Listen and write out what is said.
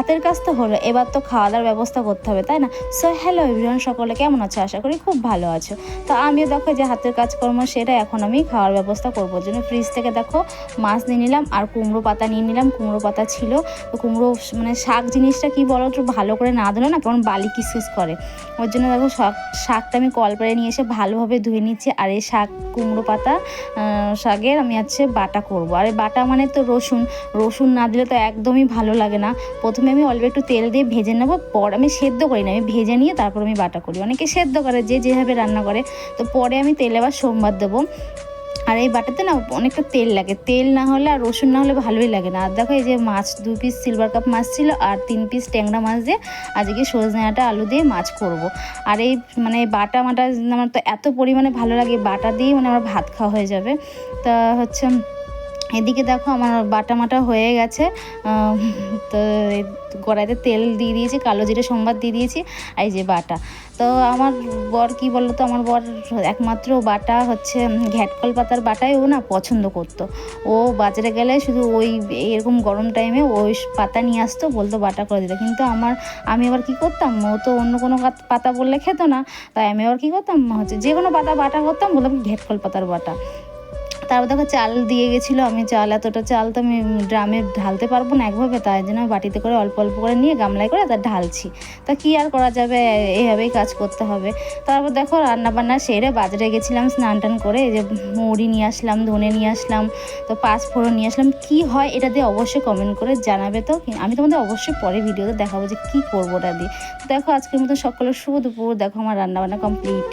হাতের কাজ তো হলো, এবার তো খাওয়া দাওয়ার ব্যবস্থা করতে হবে, তাই না? সো হ্যালো এভরিওয়ান, সকলে কেমন আছো? আশা করি খুব ভালো আছো। তো আমিও দেখো যে হাতের কাজকর্ম সেটা এখন আমি খাওয়ার ব্যবস্থা করবো জন্য ফ্রিজ থেকে দেখো মাছ নিয়ে নিলাম আর কুমড়ো পাতা নিয়ে নিলাম। কুমড়ো পাতা ছিল তো কুমড়ো মানে শাক জিনিসটা কি বলো একটু ভালো করে না ধুলে না কেমন বালি কিসকিস করে, ওর জন্য দেখো শাকটা আমি কলপারে নিয়ে এসে ভালোভাবে ধুয়ে নিচ্ছি। আর এই কুমড়ো পাতা শাকের আমি বাটা করবো। আর এই বাটা মানে তো রসুন না দিলে তো একদমই ভালো লাগে না। প্রথমে আমি অল্প একটু তেল দিয়ে ভেজে নেবো, পর আমি সেদ্ধ করি না, আমি ভেজে নিয়ে তারপর আমি বাটা করি। অনেকে সেদ্ধ করে, যে যেভাবে রান্না করে। তো পরে আমি তেলে আবার সোমবার দেবো। আর এই বাটাতে না অনেকটা তেল লাগে, তেল না হলে আর রসুন না হলে ভালোই লাগে না। আর দেখো এই যে মাছ 2 পিস সিলভার কাপ মাছ ছিল আর 3 পিস ট্যাংরা মাছ দিয়ে আজকে সজনে ডাঁটা আলু দিয়ে মাছ করব। আর এই মানে বাটা মাটা আমার তো এত পরিমাণে ভালো লাগে, বাটা দিয়েই মানে আমার ভাত খাওয়া হয়ে যাবে। তা এদিকে দেখো আমার বাটা মাটা হয়ে গেছে। তো কড়াইতে তেল দিয়ে দিয়েছি, কালো জিরে সম্বাদ দিয়ে দিয়েছি। এই যে বাটা, তো আমার বর কি বললো, তো আমার বর একমাত্র বাটা ঘ্যাটকল পাতার বাটাই ও না পছন্দ করতো। ও বাজারে গেলে শুধু ওই এরকম গরম টাইমে ওই পাতা নিয়ে আসতো, বলতো বাটা করে দিতে। কিন্তু আমি আবার কি করতাম, ও তো অন্য কোনো পাতা বললে খেত না, তাই আমি আবার কী করতাম যে কোনো পাতা বাটা করতাম, বলতাম ঘ্যাটকল পাতার বাটা। তারপর দেখো চাল দিয়ে গেছিলো, আমি এতটা চাল তো আমি ড্রামে ঢালতে পারবো না একভাবে, তাই জন্য বাটিতে করে অল্প অল্প করে নিয়ে গামলায় করে তা ঢালছি। তা কী আর করা যাবে, এইভাবেই কাজ করতে হবে। তারপর দেখো রান্নাবান্না সেরে বাজারে গেছিলাম স্নান টান করে, এই যে মুড়ি নিয়ে আসলাম, ধনে নিয়ে আসলাম, তো 5 ফোড়ন নিয়ে আসলাম। কী হয় এটা দিয়ে অবশ্যই কমেন্ট করে জানাবে। তো আমি তোমাদের অবশ্যই পরে ভিডিওতে দেখাবো যে কী করবো ওটা দিয়ে। তো দেখো আজকের মতো সকলের শুভ দুপুর, দেখো আমার রান্নাবান্না কমপ্লিট।